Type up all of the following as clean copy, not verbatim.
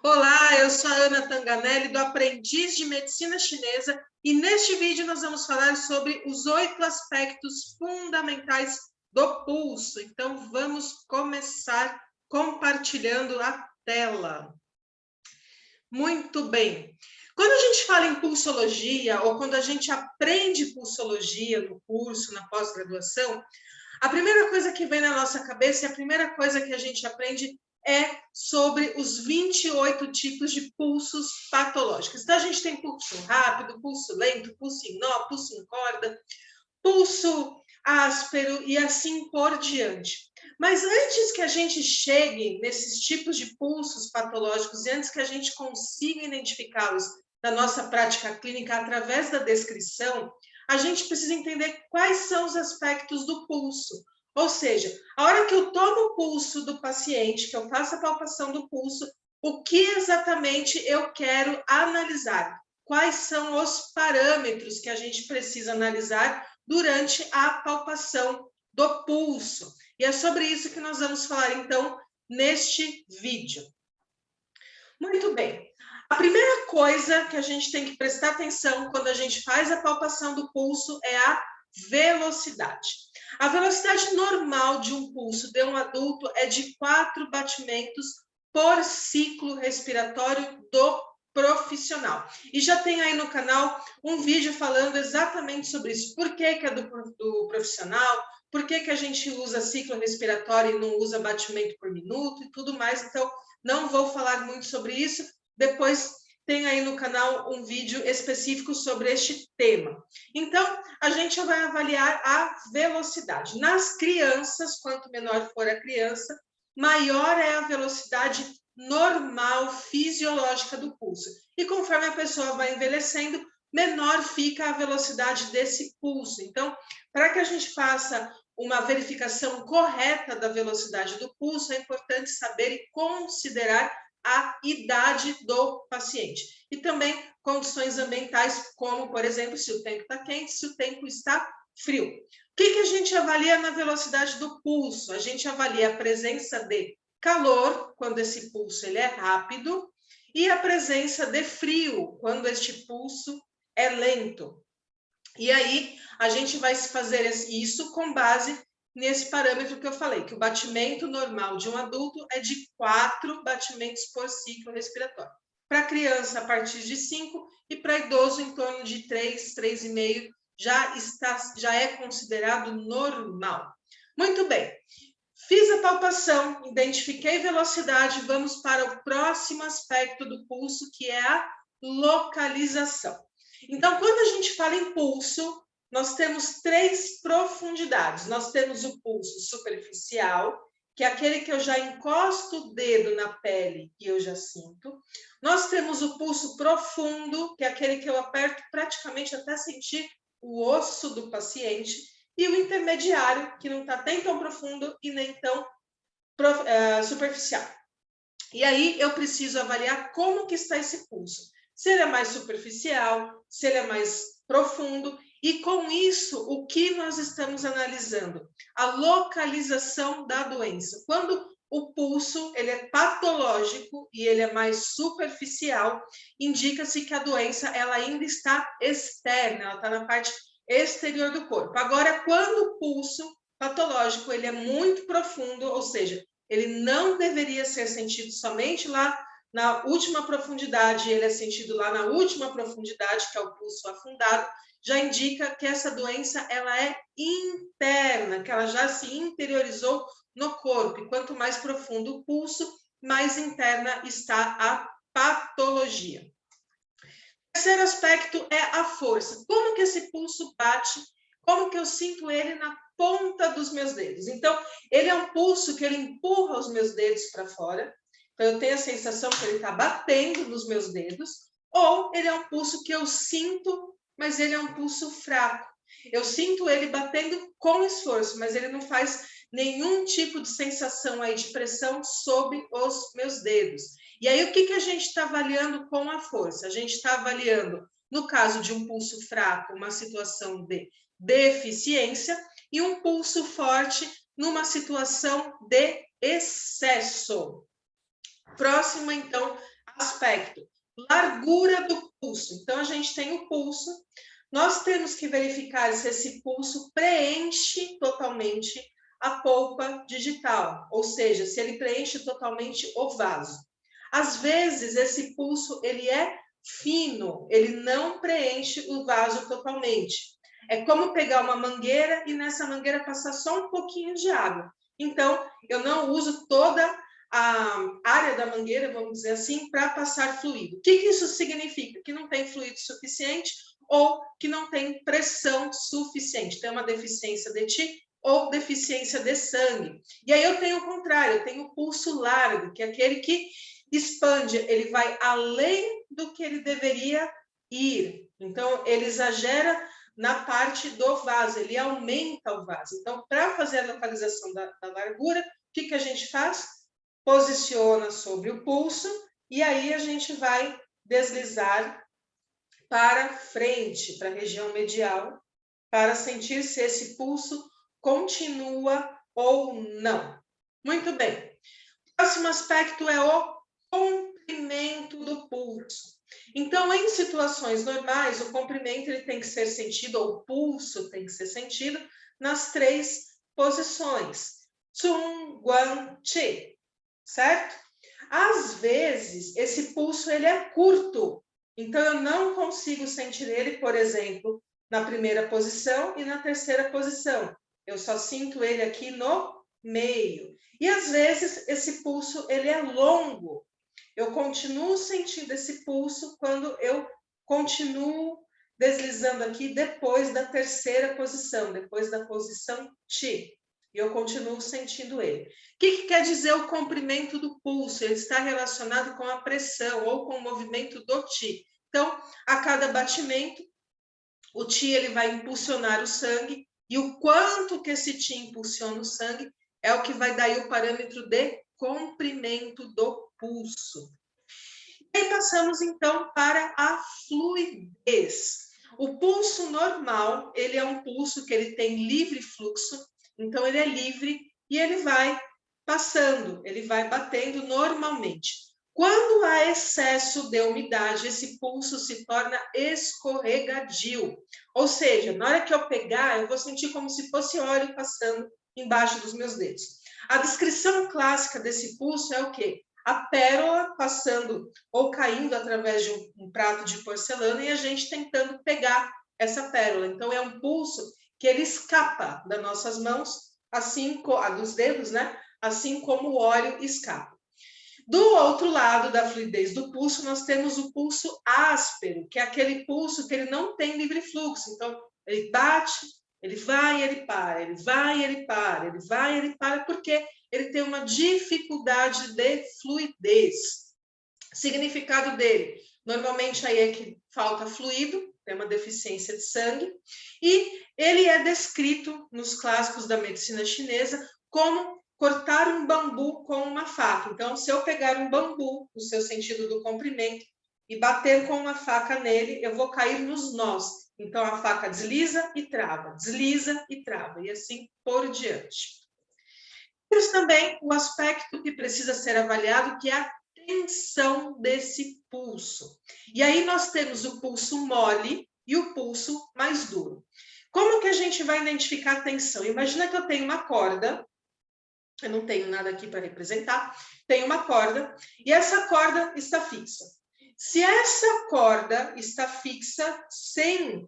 Olá, eu sou a Ana Tanganelli, do Aprendiz de Medicina Chinesa, e neste vídeo nós vamos falar sobre os 8 aspectos fundamentais do pulso. Então, vamos começar compartilhando a tela. Muito bem. Quando a gente fala em pulsologia, ou quando a gente aprende pulsologia no curso, na pós-graduação, a primeira coisa que vem na nossa cabeça e a primeira coisa que a gente aprende é sobre os 28 tipos de pulsos patológicos. Então, a gente tem pulso rápido, pulso lento, pulso em nó, pulso em corda, pulso áspero e assim por diante. Mas antes que a gente chegue nesses tipos de pulsos patológicos e antes que a gente consiga identificá-los na nossa prática clínica através da descrição, a gente precisa entender quais são os aspectos do pulso. Ou seja, a hora que eu tomo o pulso do paciente, que eu faço a palpação do pulso, o que exatamente eu quero analisar? Quais são os parâmetros que a gente precisa analisar durante a palpação do pulso? E é sobre isso que nós vamos falar, então, neste vídeo. Muito bem. A primeira coisa que a gente tem que prestar atenção quando a gente faz a palpação do pulso é a velocidade. A velocidade normal de um pulso de um adulto é de 4 batimentos por ciclo respiratório do profissional. E já tem aí no canal um vídeo falando exatamente sobre isso. Por que é do profissional? Por que a gente usa ciclo respiratório e não usa batimento por minuto e tudo mais? Então, não vou falar muito sobre isso. Depois tem aí no canal um vídeo específico sobre este tema. Então, a gente vai avaliar a velocidade. Nas crianças, quanto menor for a criança, maior é a velocidade normal, fisiológica do pulso. E conforme a pessoa vai envelhecendo, menor fica a velocidade desse pulso. Então, para que a gente faça uma verificação correta da velocidade do pulso, é importante saber e considerar a idade do paciente. E também condições ambientais, como, por exemplo, se o tempo está quente, se o tempo está frio. O que a gente avalia na velocidade do pulso? A gente avalia a presença de calor, quando esse pulso ele é rápido, e a presença de frio, quando este pulso é lento. E aí, a gente vai fazer isso com base nesse parâmetro que eu falei, que o batimento normal de um adulto é de 4 batimentos por ciclo respiratório. Para criança, a partir de 5, e para idoso, em torno de 3, 3,5, já é considerado normal. Muito bem. Fiz a palpação, identifiquei velocidade, vamos para o próximo aspecto do pulso, que é a localização. Então, quando a gente fala em pulso, nós temos 3 profundidades. Nós temos o pulso superficial, que é aquele que eu já encosto o dedo na pele e eu já sinto. Nós temos o pulso profundo, que é aquele que eu aperto praticamente até sentir o osso do paciente. E o intermediário, que não está nem tão profundo e nem tão superficial. E aí eu preciso avaliar como que está esse pulso. Se ele é mais superficial, se ele é mais profundo, e com isso, o que nós estamos analisando? A localização da doença. Quando o pulso ele é patológico e ele é mais superficial, indica-se que a doença ela ainda está externa, ela está na parte exterior do corpo. Agora, quando o pulso patológico ele é muito profundo, ou seja, ele não deveria ser sentido somente lá na última profundidade, ele é sentido lá na última profundidade, que é o pulso afundado, já indica que essa doença ela é interna, que ela já se interiorizou no corpo. E quanto mais profundo o pulso, mais interna está a patologia. O terceiro aspecto é a força. Como que esse pulso bate? Como que eu sinto ele na ponta dos meus dedos? Então, ele é um pulso que ele empurra os meus dedos para fora. Então, eu tenho a sensação que ele está batendo nos meus dedos. Ou ele é um pulso que eu sinto, mas ele é um pulso fraco. Eu sinto ele batendo com esforço, mas ele não faz nenhum tipo de sensação aí de pressão sobre os meus dedos. E aí, o que a gente está avaliando com a força? A gente está avaliando, no caso de um pulso fraco, uma situação de deficiência, e um pulso forte numa situação de excesso. Próximo, então, aspecto, largura do pulso. Então, a gente tem o pulso, nós temos que verificar se esse pulso preenche totalmente a polpa digital, ou seja, se ele preenche totalmente o vaso. Às vezes, esse pulso, ele é fino, ele não preenche o vaso totalmente. É como pegar uma mangueira e nessa mangueira passar só um pouquinho de água. Então, eu não uso toda a área da mangueira, vamos dizer assim, para passar fluido. O que isso significa? Que não tem fluido suficiente ou que não tem pressão suficiente. Tem uma deficiência de Ti ou deficiência de sangue. E aí eu tenho o contrário, eu tenho o pulso largo, que é aquele que expande, ele vai além do que ele deveria ir. Então, ele exagera na parte do vaso, ele aumenta o vaso. Então, para fazer a localização da largura, o que a gente faz? Posiciona sobre o pulso e aí a gente vai deslizar para frente, para a região medial, para sentir se esse pulso continua ou não. Muito bem. O próximo aspecto é o comprimento do pulso. Então, em situações normais, o comprimento ele tem que ser sentido, ou o pulso tem que ser sentido, nas 3 posições. Tsum, Guan, Chi, certo? Às vezes, esse pulso ele é curto, então eu não consigo sentir ele, por exemplo, na primeira posição e na terceira posição. Eu só sinto ele aqui no meio. E às vezes esse pulso ele é longo. Eu continuo sentindo esse pulso quando eu continuo deslizando aqui depois da terceira posição, depois da posição Ti. E eu continuo sentindo ele. O que quer dizer o comprimento do pulso? Ele está relacionado com a pressão ou com o movimento do Ti. Então, a cada batimento, o Ti ele vai impulsionar o sangue e o quanto que esse Ti impulsiona o sangue é o que vai dar aí o parâmetro de comprimento do pulso. E aí passamos então para a fluidez. O pulso normal, ele é um pulso que ele tem livre fluxo, então ele é livre e ele vai passando, ele vai batendo normalmente. Quando há excesso de umidade, esse pulso se torna escorregadio. Ou seja, na hora que eu pegar, eu vou sentir como se fosse óleo passando embaixo dos meus dedos. A descrição clássica desse pulso é o quê? A pérola passando ou caindo através de um prato de porcelana e a gente tentando pegar essa pérola. Então, é um pulso que ele escapa das nossas mãos, assim dos dedos, né? Assim como o óleo escapa. Do outro lado da fluidez do pulso, nós temos o pulso áspero, que é aquele pulso que ele não tem livre fluxo. Então, ele bate, ele vai, ele para, ele vai, ele para, ele vai, ele para, porque ele tem uma dificuldade de fluidez. Significado dele, normalmente aí é que falta fluido, tem uma deficiência de sangue, e ele é descrito nos clássicos da medicina chinesa como cortar um bambu com uma faca. Então, se eu pegar um bambu, no seu sentido do comprimento, e bater com uma faca nele, eu vou cair nos nós. Então, a faca desliza e trava, e assim por diante. Temos também o aspecto que precisa ser avaliado, que é a tensão desse pulso. E aí nós temos o pulso mole e o pulso mais duro. Como que a gente vai identificar a tensão? Imagina que eu tenho uma corda, eu não tenho nada aqui para representar, tenho uma corda e essa corda está fixa. Se essa corda está fixa sem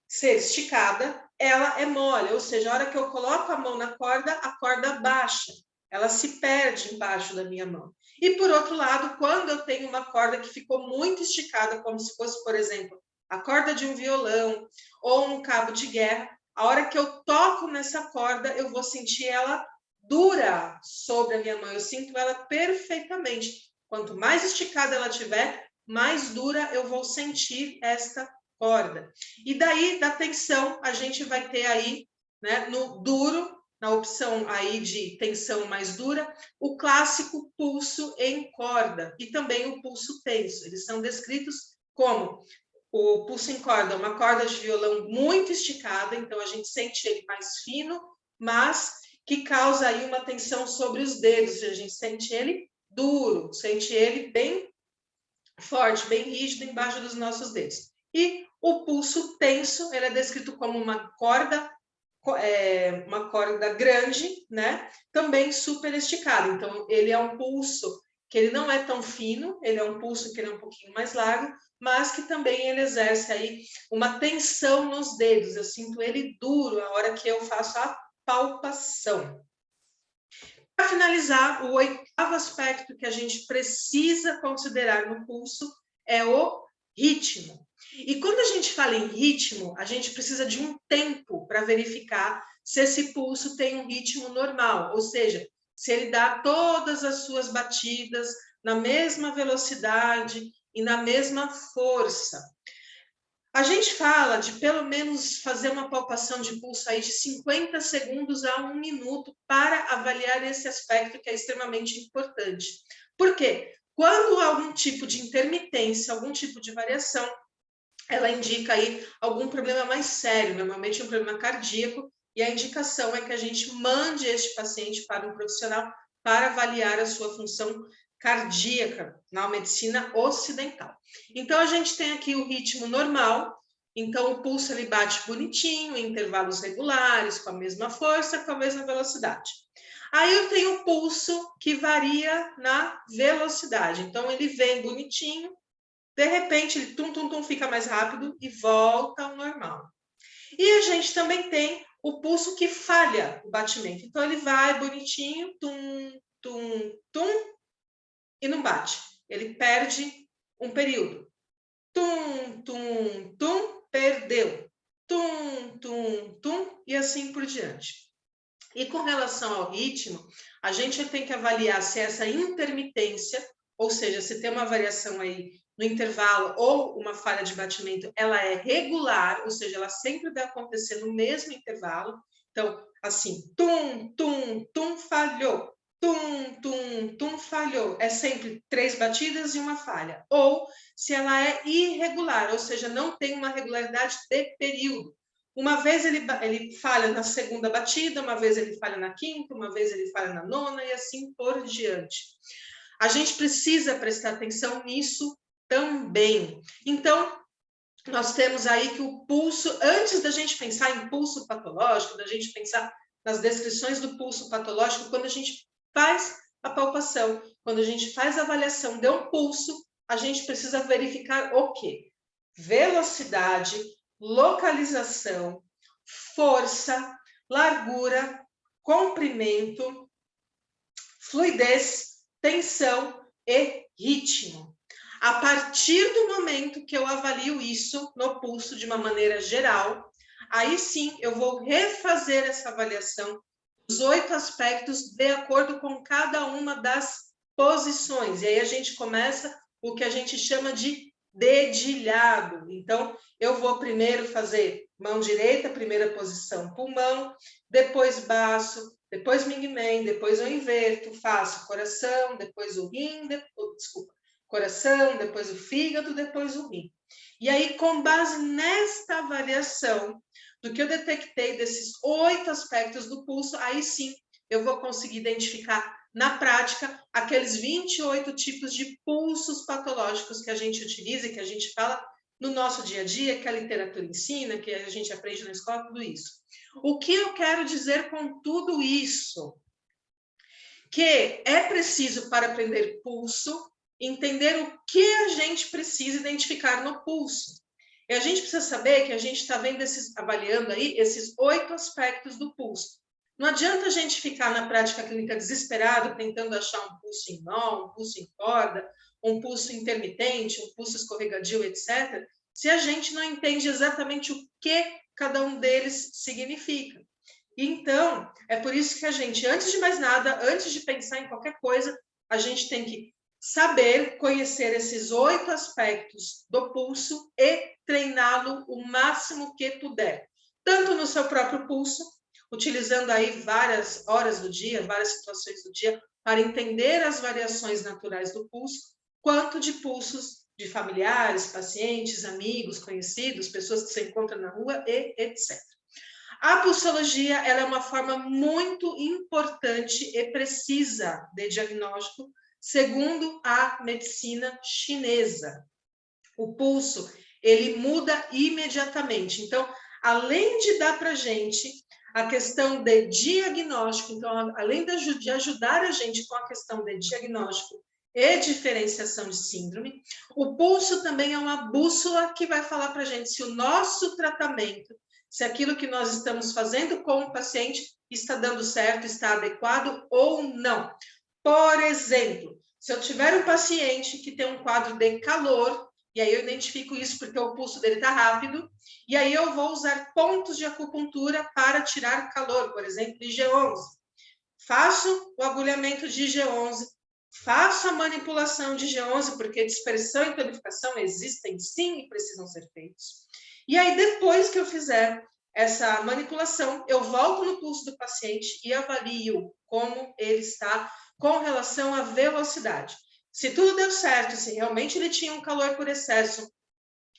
ser esticada, ela é mole, ou seja, a hora que eu coloco a mão na corda, a corda baixa, ela se perde embaixo da minha mão. E por outro lado, quando eu tenho uma corda que ficou muito esticada, como se fosse, por exemplo, a corda de um violão ou um cabo de guerra, a hora que eu toco nessa corda, eu vou sentir ela dura sobre a minha mão, eu sinto ela perfeitamente. Quanto mais esticada ela tiver, mais dura eu vou sentir esta corda. E daí, da tensão, a gente vai ter aí, né, no duro, na opção aí de tensão mais dura, o clássico pulso em corda e também o pulso tenso. Eles são descritos como o pulso em corda, uma corda de violão muito esticada, então a gente sente ele mais fino, mas que causa aí uma tensão sobre os dedos, a gente sente ele duro, sente ele bem forte, bem rígido embaixo dos nossos dedos. E o pulso tenso, ele é descrito como uma corda grande, né? Também super esticada. Então, ele é um pulso que ele não é tão fino, ele é um pulso que ele é um pouquinho mais largo, mas que também ele exerce aí uma tensão nos dedos. Eu sinto ele duro a hora que eu faço a palpação. Para finalizar, o oitavo aspecto que a gente precisa considerar no pulso é o ritmo. E quando a gente fala em ritmo, a gente precisa de um tempo para verificar se esse pulso tem um ritmo normal, ou seja, se ele dá todas as suas batidas na mesma velocidade e na mesma força. A gente fala de pelo menos fazer uma palpação de pulso aí de 50 segundos a 1 minuto para avaliar esse aspecto que é extremamente importante. Por quê? Quando há algum tipo de intermitência, algum tipo de variação, ela indica aí algum problema mais sério, normalmente um problema cardíaco, e a indicação é que a gente mande este paciente para um profissional para avaliar a sua função cardíaca na medicina ocidental. Então, a gente tem aqui o ritmo normal, então o pulso ele bate bonitinho, em intervalos regulares, com a mesma força, com a mesma velocidade. Aí eu tenho o pulso que varia na velocidade, então ele vem bonitinho, de repente ele tum, fica mais rápido e volta ao normal. E a gente também tem o pulso que falha o batimento, então ele vai bonitinho, tum, e não bate. Ele perde um período. Tum, perdeu. Tum, e assim por diante. E com relação ao ritmo, a gente tem que avaliar se essa intermitência, ou seja, se tem uma variação aí no intervalo ou uma falha de batimento, ela é regular, ou seja, ela sempre vai acontecer no mesmo intervalo. Então, assim, tum, falhou. Tum, falhou. É sempre 3 batidas e uma falha. Ou se ela é irregular, ou seja, não tem uma regularidade de período. Uma vez ele falha na segunda batida, uma vez ele falha na quinta, uma vez ele falha na nona e assim por diante. A gente precisa prestar atenção nisso também. Então, nós temos aí que o pulso, antes da gente pensar em pulso patológico, da gente pensar nas descrições do pulso patológico, quando a gente faz a palpação, quando a gente faz a avaliação de um pulso, a gente precisa verificar o quê? Velocidade, localização, força, largura, comprimento, fluidez, tensão e ritmo. A partir do momento que eu avalio isso no pulso de uma maneira geral, aí sim eu vou refazer essa avaliação dos 8 aspectos de acordo com cada uma das posições. E aí a gente começa o que a gente chama de dedilhado. Então, eu vou primeiro fazer mão direita, primeira posição, pulmão, depois baço, depois Ming-Men, depois eu inverto, faço coração, depois o rim, coração, depois o fígado, depois o rim. E aí, com base nesta avaliação do que eu detectei desses 8 aspectos do pulso, aí sim eu vou conseguir identificar na prática aqueles 28 tipos de pulsos patológicos que a gente utiliza e que a gente fala no nosso dia a dia, que a literatura ensina, que a gente aprende na escola, tudo isso. O que eu quero dizer com tudo isso? Que é preciso, para aprender pulso, entender o que a gente precisa identificar no pulso. E a gente precisa saber que a gente está avaliando aí esses 8 aspectos do pulso. Não adianta a gente ficar na prática clínica desesperado, tentando achar um pulso em nó, um pulso em corda, um pulso intermitente, um pulso escorregadio, etc., se a gente não entende exatamente o que cada um deles significa. Então, é por isso que a gente, antes de mais nada, antes de pensar em qualquer coisa, a gente tem que saber, conhecer esses 8 aspectos do pulso e treiná-lo o máximo que puder. Tanto no seu próprio pulso, utilizando aí várias horas do dia, várias situações do dia, para entender as variações naturais do pulso, quanto de pulsos de familiares, pacientes, amigos, conhecidos, pessoas que se encontram na rua e etc. A pulsologia ela é uma forma muito importante e precisa de diagnóstico segundo a medicina chinesa. O pulso, ele muda imediatamente. Então, além de dar para a gente a questão de diagnóstico, então, além de ajudar a gente com a questão de diagnóstico e diferenciação de síndrome, o pulso também é uma bússola que vai falar para a gente se o nosso tratamento, se aquilo que nós estamos fazendo com o paciente está dando certo, está adequado ou não. Por exemplo, se eu tiver um paciente que tem um quadro de calor, e aí eu identifico isso porque o pulso dele está rápido, e aí eu vou usar pontos de acupuntura para tirar calor, por exemplo, IG11. Faço o agulhamento de IG11, faço a manipulação de IG11, porque dispersão e tonificação existem sim e precisam ser feitos. E aí, depois que eu fizer essa manipulação, eu volto no pulso do paciente e avalio como ele está com relação à velocidade. Se tudo deu certo, se realmente ele tinha um calor por excesso,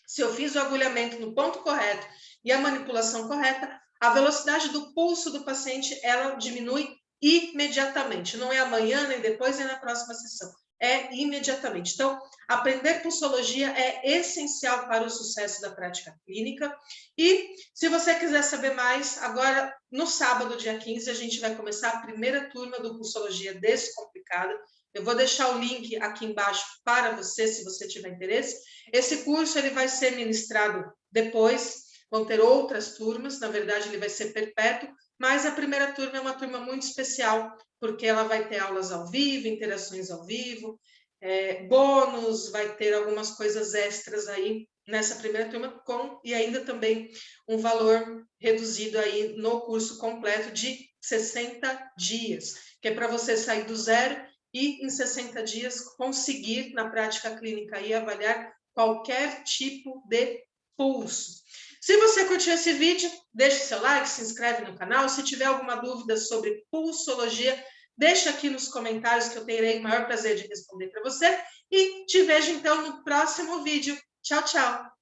se eu fiz o agulhamento no ponto correto e a manipulação correta, a velocidade do pulso do paciente, ela diminui imediatamente. Não é amanhã, nem depois, nem na próxima sessão. É imediatamente. Então, aprender pulsologia é essencial para o sucesso da prática clínica. E, se você quiser saber mais, agora, no sábado, dia 15, a gente vai começar a primeira turma do Pulsologia Descomplicada. Eu vou deixar o link aqui embaixo para você, se você tiver interesse. Esse curso ele vai ser ministrado depois, vão ter outras turmas, na verdade ele vai ser perpétuo, mas a primeira turma é uma turma muito especial, porque ela vai ter aulas ao vivo, interações ao vivo, bônus, vai ter algumas coisas extras aí nessa primeira turma, e ainda também um valor reduzido aí no curso completo de 60 dias, que é para você sair do zero e em 60 dias conseguir, na prática clínica, aí, avaliar qualquer tipo de pulso. Se você curtiu esse vídeo, deixe seu like, se inscreve no canal. Se tiver alguma dúvida sobre pulsologia, deixa aqui nos comentários que eu terei o maior prazer de responder para você. E te vejo, então, no próximo vídeo. Tchau, tchau!